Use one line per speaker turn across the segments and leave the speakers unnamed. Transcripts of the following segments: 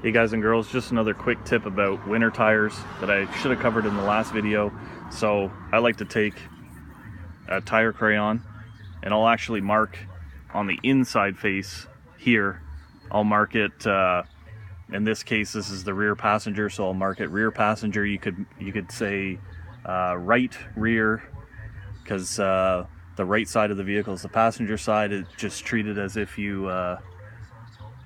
Hey guys and girls, just another quick tip about winter tires that I should have covered in the last video. So I like to take a tire crayon and I'll actually mark on the inside face here. I'll mark it, in this case this is the rear passenger, so I'll mark it rear passenger. You could say right rear, because the right side of the vehicle is the passenger side. It's just treated as if you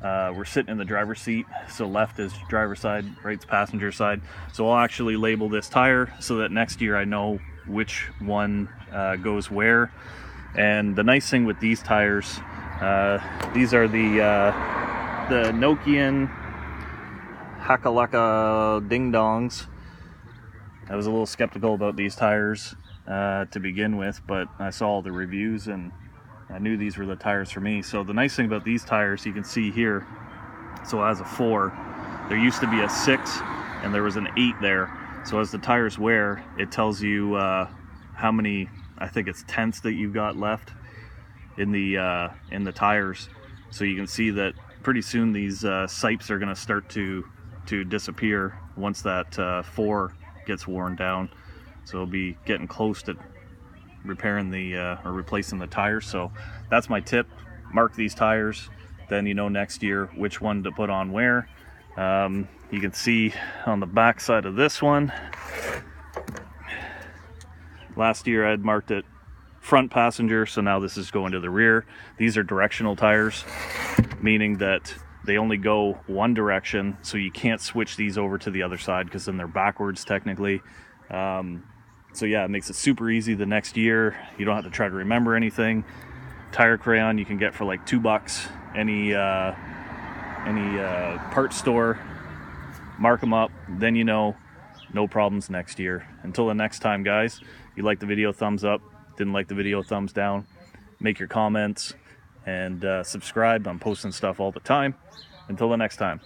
we're sitting in the driver's seat, so left is driver's side, right's passenger side. So I'll actually label this tire so that next year I know which one goes where. And the nice thing with these tires, these are the Nokian Hakalaka Ding Dongs. I was a little skeptical about these tires to begin with, but I saw all the reviews and I knew these were the tires for me. So the nice thing about these tires, you can see here, so as a 4, there used to be a 6 and there was an 8 there. So as the tires wear, it tells you how many, I think it's tenths that you've got left in the tires. So you can see that pretty soon these sipes are going to start to disappear once that 4 gets worn down. So it'll be getting close to repairing or replacing the tires. So that's my tip. Mark these tires, then you know next year which one to put on where. You can see on the back side of this one, last year I had marked it front passenger, so now this is going to the rear. These are directional tires, meaning that they only go one direction, so you can't switch these over to the other side because then they're backwards technically. So yeah, it makes it super easy the next year. You don't have to try to remember anything. Tire crayon you can get for like $2 any parts store. Mark them up, then you know, no problems next year. Until the next time, guys, you like the video, thumbs up. Didn't like the video, thumbs down. Make your comments and subscribe. I'm posting stuff all the time. Until the next time.